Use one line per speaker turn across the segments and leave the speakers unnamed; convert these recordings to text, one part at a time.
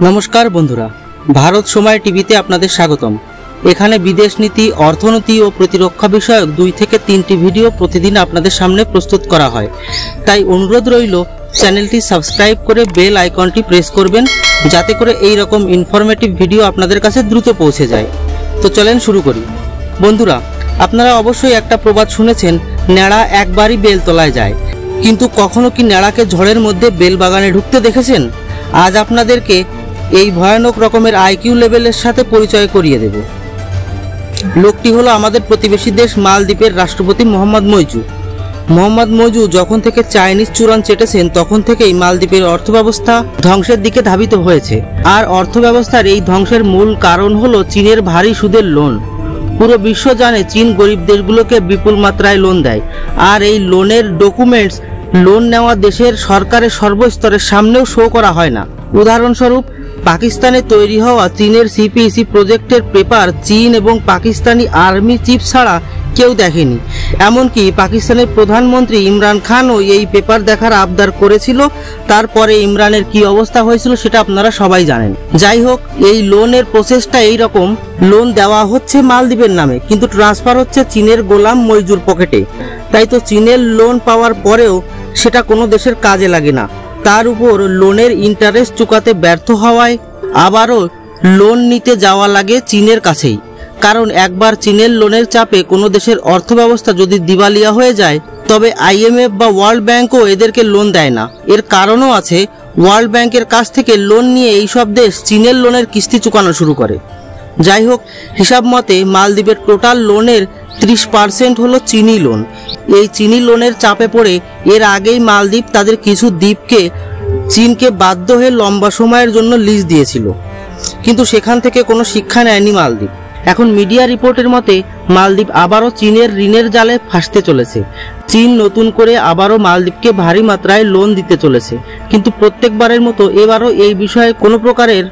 নমস্কার বন্ধুরা, ভারত সময় টিভিতে আপনাদের স্বাগতম। এখানে বিদেশ নীতি, অর্থনীতি ও প্রতিরক্ষা বিষয়ক 2 থেকে 3টি ভিডিও প্রতিদিন আপনাদের সামনে প্রস্তুত করা হয়। তাই অনুরোধ রইল চ্যানেলটি সাবস্ক্রাইব করে বেল আইকনটি প্রেস করবেন, যাতে করে এই রকম ইনফরমেটিভ ভিডিও আপনাদের কাছে দ্রুত পৌঁছে যায়। তো চলেন শুরু করি। বন্ধুরা, আপনারা অবশ্যই একটা প্রবাদ শুনেছেন, ন্যাড়া একবারই বেল তলায় যায়। কিন্তু কখনো কি ন্যাড়াকে ঝড়ের মধ্যে বেল বাগানে ঢুকতে দেখেছেন? আজ আপনাদেরকে এই ভয়ানক রকমের আইকিউ লেভেলের সাথে পরিচয় করিয়ে দেব। লোকটি হলো আমাদের প্রতিবেশী দেশ মালদ্বীপের রাষ্ট্রপতি মোহাম্মদ মইজু। মোহাম্মদ মইজু যখন থেকে চাইনিজ চূড়ান চেটেছেন, তখন থেকেই মালদ্বীপের অর্থব্যবস্থা ধ্বংসের দিকে ধাবিত হয়েছে। আর অর্থব্যবস্থার এই ধ্বংসের মূল কারণ হলো চীনের ভারী সুদের লোন। পুরো বিশ্ব জানে চীন গরিব দেশগুলোকে বিপুল মাত্রায় লোন দেয়, আর এই লোনের ডকুমেন্টস লোন নেওয়া দেশের সরকারের সর্বস্তরের সামনেও শো করা হয় না। উদাহরণস্বরূপ, পাকিস্তানে তৈরি হওয়া চীনের সিপিইসি প্রজেক্টের পেপার চীন এবং পাকিস্তানি আর্মি চিফ ছাড়া কেউ দেখেনি। এমনকি পাকিস্তানের প্রধানমন্ত্রী ইমরান খানও এই পেপার দেখার আবদার করেছিল। তারপরে ইমরানের কি অবস্থা হয়েছিল সেটা আপনারা সবাই জানেন। যাই হোক, এই লোনের প্রসেসটা এইরকম, লোন দেওয়া হচ্ছে মালদ্বীপের নামে, কিন্তু ট্রান্সফার হচ্ছে চীনের গোলাম মইজুর পকেটে। তাই তো চীনের লোন পাওয়ার পরেও সেটা কোনো দেশের কাজে লাগে না। তার উপর লোনের ইন্টারেস্ট চুকাতে ব্যর্থ হওয়ায় আবারও লোন নিতে যাওয়া লাগে চীনের কাছেই। কারণ একবার চীনের লোনের চাপে কোনো দেশের অর্থব্যবস্থা যদি দিবালিয়া হয়ে যায়, তবে আইএমএফ বা ওয়ার্ল্ড ব্যাংকও এদেরকে লোন দেয় না। এর কারণও আছে, ওয়ার্ল্ড ব্যাংকের কাছ থেকে লোন নিয়ে এইসব দেশ চীনের লোনের কিস্তি চুকানো শুরু করে। যাই হোক, হিসাব মতে মালদ্বীপের টোটাল লোনের 30% হলো চীনি লোন। এই চীনি লোনের চাপে পড়ে এর আগেই মালদ্বীপ তাদের কিছু দ্বীপকে চীনকে বাধ্য হয়ে লম্বা সময়ের জন্য লিজ দিয়েছিল, কিন্তু সেখান থেকে কোনো শিক্ষা নেয়নি মালদ্বীপ। এখন মিডিয়া রিপোর্টের মতে মালদ্বীপ আবারও চীনের ঋণের জালে ফাঁসতে চলেছে। চীন নতুন করে আবারও মালদ্বীপকে ভারী মাত্রায় লোন দিতে চলেছে, কিন্তু প্রত্যেকবারের মতো এবারও এই বিষয়ে কোনো প্রকারের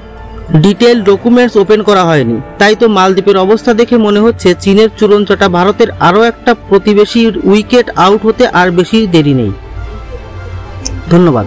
ডিটেল ডকুমেন্টস ওপেন করা হয়নি। তাই তো মালদ্বীপের অবস্থা দেখে মনে হচ্ছে চীনের চূড়নচটা ভারতের আরও একটা প্রতিবেশীর উইকেট আউট হতে আর বেশি দেরি নেই। ধন্যবাদ।